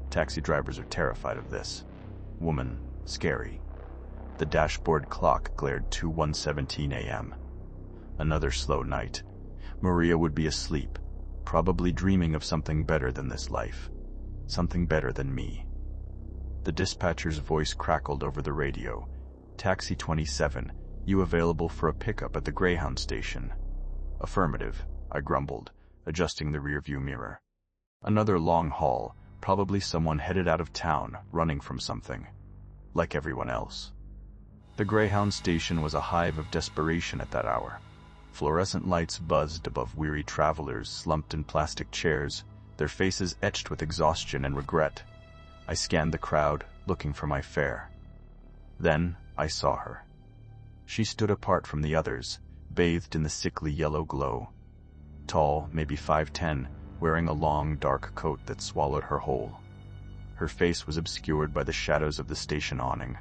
Taxi drivers are terrified of this. Woman, scary. The dashboard clock glared 1:17 a.m. Another slow night. Maria would be asleep, probably dreaming of something better than this life. Something better than me. The dispatcher's voice crackled over the radio. Taxi 27, you available for a pickup at the Greyhound station? Affirmative, I grumbled, adjusting the rearview mirror. Another long haul, probably someone headed out of town, running from something. Like everyone else. The Greyhound station was a hive of desperation at that hour. Fluorescent lights buzzed above weary travelers slumped in plastic chairs, their faces etched with exhaustion and regret. I scanned the crowd, looking for my fare. Then I saw her. She stood apart from the others, bathed in the sickly yellow glow. Tall, maybe 5'10", wearing a long, dark coat that swallowed her whole. Her face was obscured by the shadows of the station awning.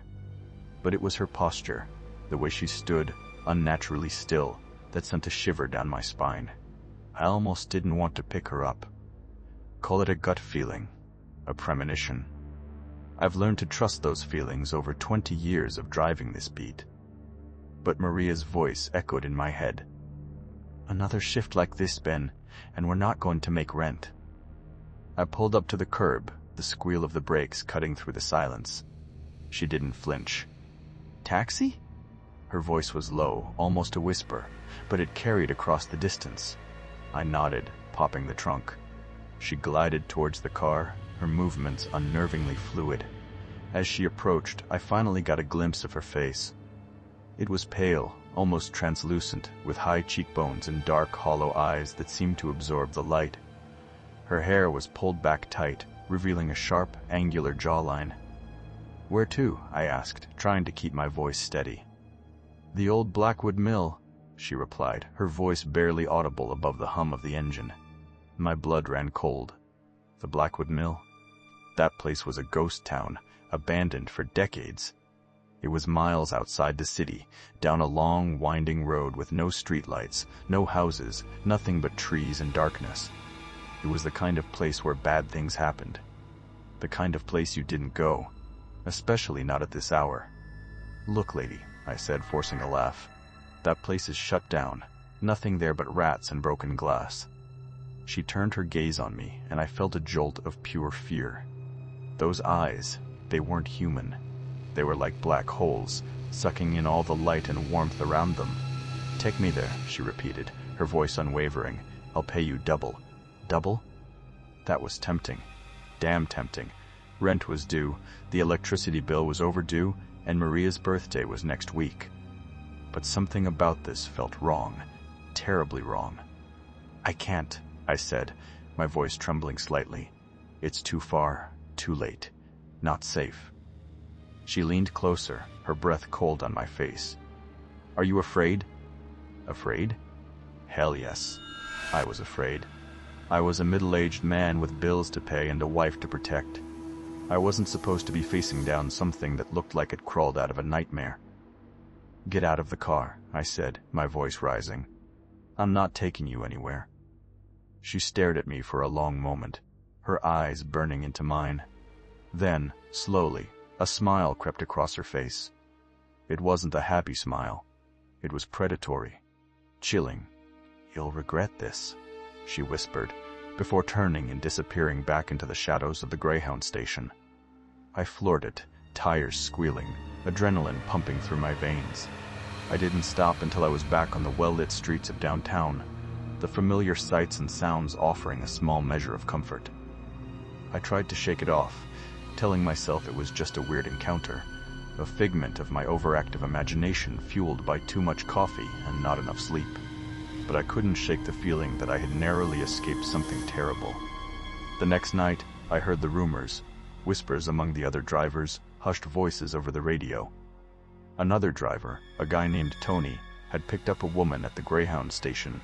But it was her posture, the way she stood, unnaturally still, that sent a shiver down my spine. I almost didn't want to pick her up. Call it a gut feeling, a premonition. I've learned to trust those feelings over 20 years of driving this beat. But Maria's voice echoed in my head. Another shift like this, Ben, and we're not going to make rent. I pulled up to the curb, the squeal of the brakes cutting through the silence. She didn't flinch. Taxi? Her voice was low, almost a whisper, but it carried across the distance. I nodded, popping the trunk. She glided towards the car, her movements unnervingly fluid. As she approached, I finally got a glimpse of her face. It was pale, almost translucent, with high cheekbones and dark, hollow eyes that seemed to absorb the light. Her hair was pulled back tight, revealing a sharp, angular jawline. Where to? I asked, trying to keep my voice steady. The old Blackwood Mill, she replied, her voice barely audible above the hum of the engine. My blood ran cold. The Blackwood Mill? That place was a ghost town, abandoned for decades. It was miles outside the city, down a long, winding road with no streetlights, no houses, nothing but trees and darkness. It was the kind of place where bad things happened. The kind of place you didn't go, especially not at this hour. Look, lady, I said, forcing a laugh. That place is shut down, nothing there but rats and broken glass. She turned her gaze on me, and I felt a jolt of pure fear. Those eyes, they weren't human. They were like black holes, sucking in all the light and warmth around them. Take me there, she repeated, her voice unwavering. I'll pay you double. Double? That was tempting. Damn tempting. Rent was due, the electricity bill was overdue, and Maria's birthday was next week. But something about this felt wrong, terribly wrong. I can't, I said, my voice trembling slightly. It's too far, too late, not safe. She leaned closer, her breath cold on my face. Are you afraid? Afraid? Hell yes. I was afraid. I was a middle-aged man with bills to pay and a wife to protect. I wasn't supposed to be facing down something that looked like it crawled out of a nightmare. Get out of the car, I said, my voice rising. I'm not taking you anywhere. She stared at me for a long moment, her eyes burning into mine. Then, slowly, a smile crept across her face. It wasn't a happy smile. It was predatory, chilling. You'll regret this, she whispered, before turning and disappearing back into the shadows of the Greyhound station. I floored it, tires squealing, adrenaline pumping through my veins. I didn't stop until I was back on the well-lit streets of downtown, the familiar sights and sounds offering a small measure of comfort. I tried to shake it off, telling myself it was just a weird encounter, a figment of my overactive imagination fueled by too much coffee and not enough sleep. But I couldn't shake the feeling that I had narrowly escaped something terrible. The next night, I heard the rumors, whispers among the other drivers, hushed voices over the radio. Another driver, a guy named Tony, had picked up a woman at the Greyhound station.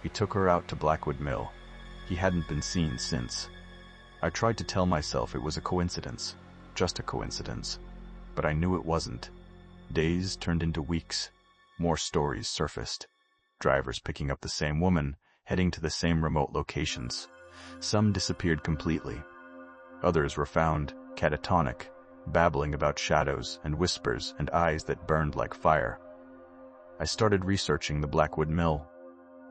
He took her out to Blackwood Mill. He hadn't been seen since. I tried to tell myself it was a coincidence, just a coincidence, but I knew it wasn't. Days turned into weeks. More stories surfaced. Drivers picking up the same woman, heading to the same remote locations. Some disappeared completely. Others were found catatonic, babbling about shadows and whispers and eyes that burned like fire. I started researching the Blackwood Mill.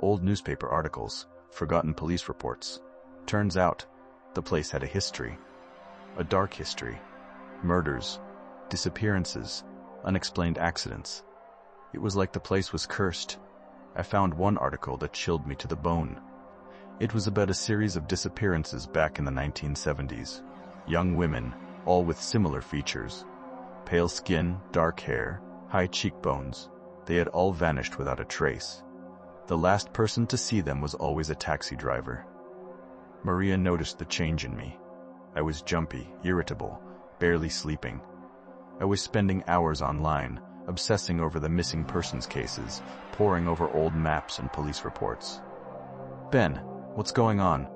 Old newspaper articles, forgotten police reports. Turns out, the place had a history. A dark history. Murders, disappearances, unexplained accidents. It was like the place was cursed. I found one article that chilled me to the bone. It was about a series of disappearances back in the 1970s. Young women, all with similar features. Pale skin, dark hair, high cheekbones. They had all vanished without a trace. The last person to see them was always a taxi driver. Maria noticed the change in me. I was jumpy, irritable, barely sleeping. I was spending hours online, obsessing over the missing persons cases, poring over old maps and police reports. "Ben, what's going on?"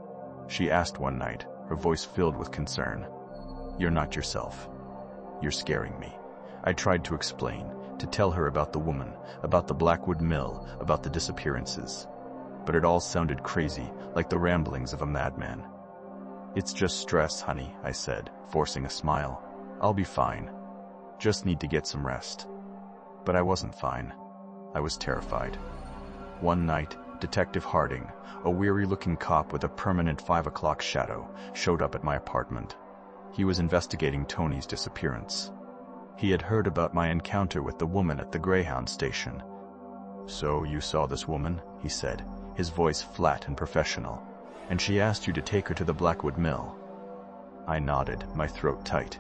she asked one night, her voice filled with concern. "You're not yourself. You're scaring me." I tried to explain, to tell her about the woman, about the Blackwood Mill, about the disappearances. But it all sounded crazy, like the ramblings of a madman. "It's just stress, honey," I said, forcing a smile. "I'll be fine. Just need to get some rest." But I wasn't fine. I was terrified. One night, Detective Harding, a weary-looking cop with a permanent 5 o'clock shadow, showed up at my apartment. He was investigating Tony's disappearance. He had heard about my encounter with the woman at the Greyhound station. "So you saw this woman," he said, his voice flat and professional, "and she asked you to take her to the Blackwood Mill." I nodded, my throat tight.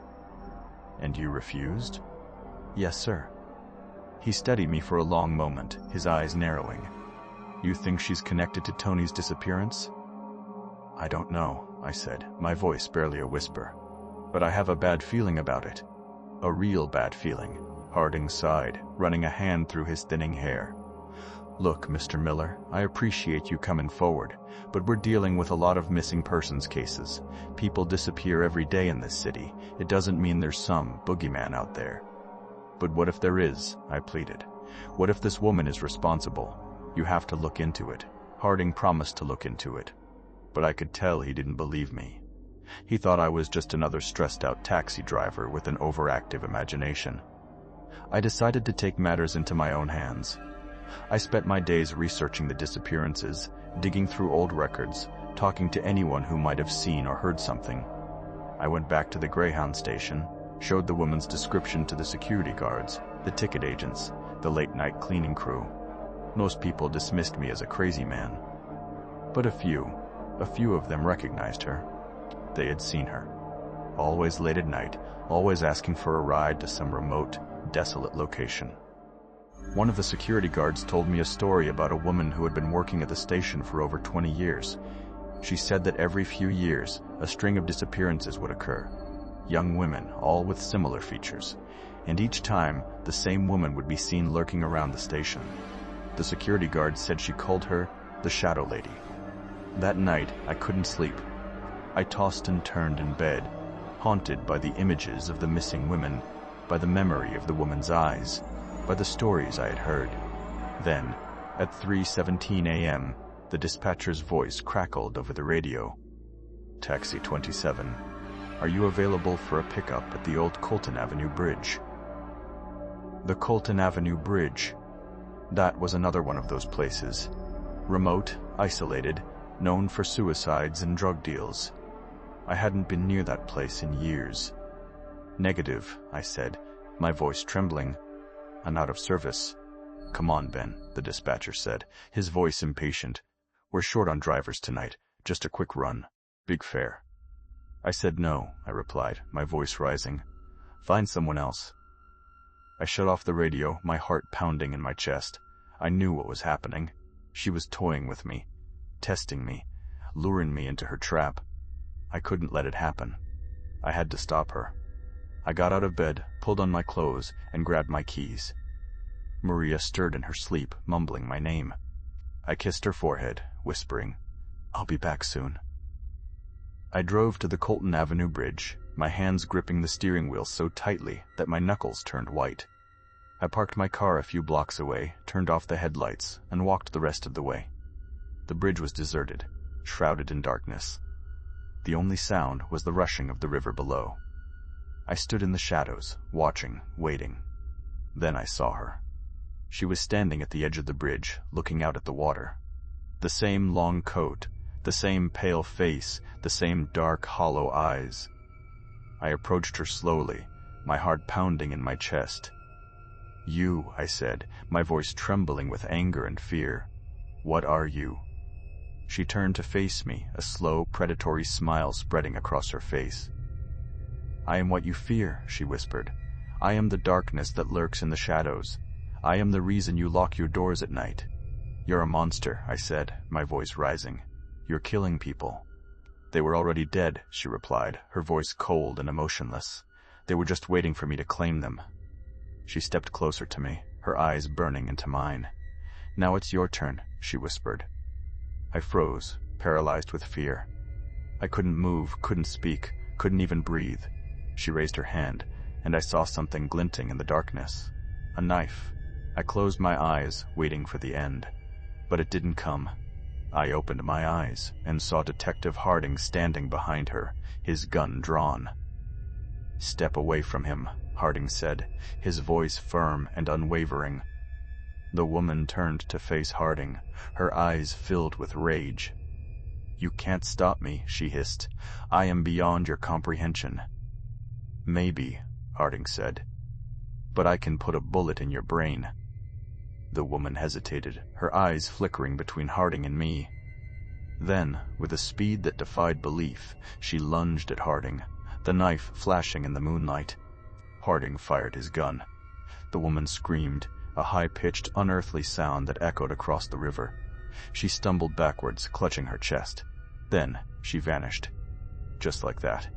"And you refused?" "Yes, sir." He studied me for a long moment, his eyes narrowing. "You think she's connected to Tony's disappearance?" "I don't know," I said, my voice barely a whisper. "But I have a bad feeling about it. A real bad feeling." Harding sighed, running a hand through his thinning hair. "Look, Mr. Miller, I appreciate you coming forward, but we're dealing with a lot of missing persons cases. People disappear every day in this city. It doesn't mean there's some boogeyman out there." "But what if there is?" I pleaded. "What if this woman is responsible? You have to look into it." Harding promised to look into it, but I could tell he didn't believe me. He thought I was just another stressed-out taxi driver with an overactive imagination. I decided to take matters into my own hands. I spent my days researching the disappearances, digging through old records, talking to anyone who might have seen or heard something. I went back to the Greyhound station, showed the woman's description to the security guards, the ticket agents, the late-night cleaning crew. Most people dismissed me as a crazy man. But a few of them recognized her. They had seen her. Always late at night, always asking for a ride to some remote, desolate location. One of the security guards told me a story about a woman who had been working at the station for over 20 years. She said that every few years, a string of disappearances would occur. Young women, all with similar features. And each time, the same woman would be seen lurking around the station. The security guard said she called her the Shadow Lady. That night, I couldn't sleep. I tossed and turned in bed, haunted by the images of the missing women, by the memory of the woman's eyes, by the stories I had heard. Then, at 3:17 a.m., the dispatcher's voice crackled over the radio. "Taxi 27, are you available for a pickup at the old Colton Avenue Bridge?" The Colton Avenue Bridge. That was another one of those places. Remote, isolated, known for suicides and drug deals. I hadn't been near that place in years. "Negative," I said, my voice trembling. "I'm out of service." "Come on, Ben," the dispatcher said, his voice impatient. "We're short on drivers tonight. Just a quick run. Big fare." I said no, I replied, my voice rising. "Find someone else." I shut off the radio, my heart pounding in my chest. I knew what was happening. She was toying with me, testing me, luring me into her trap. I couldn't let it happen. I had to stop her. I got out of bed, pulled on my clothes, and grabbed my keys. Maria stirred in her sleep, mumbling my name. I kissed her forehead, whispering, "I'll be back soon." I drove to the Colton Avenue Bridge, my hands gripping the steering wheel so tightly that my knuckles turned white. I parked my car a few blocks away, turned off the headlights, and walked the rest of the way. The bridge was deserted, shrouded in darkness. The only sound was the rushing of the river below. I stood in the shadows, watching, waiting. Then I saw her. She was standing at the edge of the bridge, looking out at the water. The same long coat, the same pale face, the same dark, hollow eyes. I approached her slowly, my heart pounding in my chest. "You," I said, my voice trembling with anger and fear. "What are you?" She turned to face me, a slow, predatory smile spreading across her face. "I am what you fear," she whispered. "I am the darkness that lurks in the shadows. I am the reason you lock your doors at night." "You're a monster," I said, my voice rising. "You're killing people." "They were already dead," she replied, her voice cold and emotionless. "They were just waiting for me to claim them." She stepped closer to me, her eyes burning into mine. "Now it's your turn," she whispered. I froze, paralyzed with fear. I couldn't move, couldn't speak, couldn't even breathe. She raised her hand, and I saw something glinting in the darkness. A knife. I closed my eyes, waiting for the end. But it didn't come. I opened my eyes and saw Detective Harding standing behind her, his gun drawn. "Step away from him," Harding said, his voice firm and unwavering. The woman turned to face Harding, her eyes filled with rage. "You can't stop me," she hissed. "I am beyond your comprehension." "Maybe," Harding said, "but I can put a bullet in your brain." The woman hesitated, her eyes flickering between Harding and me. Then, with a speed that defied belief, she lunged at Harding, the knife flashing in the moonlight. Harding fired his gun. The woman screamed, a high-pitched, unearthly sound that echoed across the river. She stumbled backwards, clutching her chest. Then she vanished. Just like that.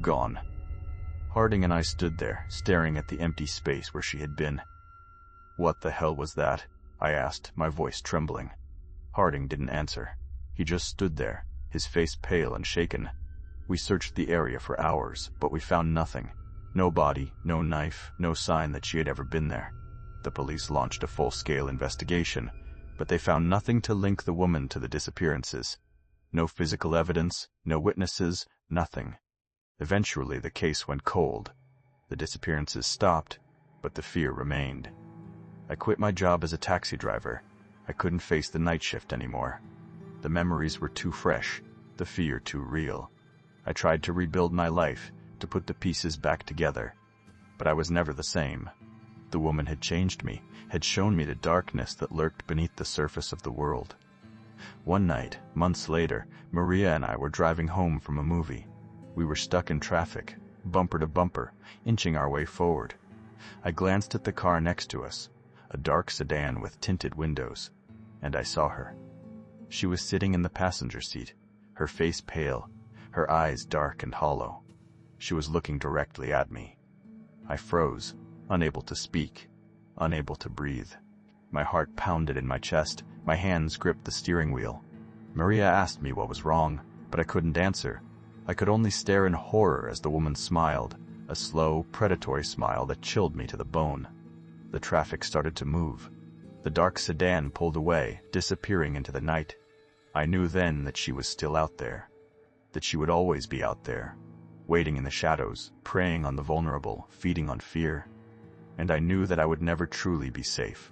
Gone. Harding and I stood there, staring at the empty space where she had been. "What the hell was that?" I asked, my voice trembling. Harding didn't answer. He just stood there, his face pale and shaken. We searched the area for hours, but we found nothing. No body, no knife, no sign that she had ever been there. The police launched a full-scale investigation, but they found nothing to link the woman to the disappearances. No physical evidence, no witnesses, nothing. Eventually, the case went cold. The disappearances stopped, but the fear remained. I quit my job as a taxi driver. I couldn't face the night shift anymore. The memories were too fresh, the fear too real. I tried to rebuild my life, to put the pieces back together. But I was never the same. The woman had changed me, had shown me the darkness that lurked beneath the surface of the world. One night, months later, Maria and I were driving home from a movie. We were stuck in traffic, bumper to bumper, inching our way forward. I glanced at the car next to us, a dark sedan with tinted windows, and I saw her. She was sitting in the passenger seat, her face pale, her eyes dark and hollow. She was looking directly at me. I froze, unable to speak, unable to breathe. My heart pounded in my chest, my hands gripped the steering wheel. Maria asked me what was wrong, but I couldn't answer. I could only stare in horror as the woman smiled, a slow, predatory smile that chilled me to the bone. The traffic started to move. The dark sedan pulled away, disappearing into the night. I knew then that she was still out there, that she would always be out there, waiting in the shadows, preying on the vulnerable, feeding on fear. And I knew that I would never truly be safe.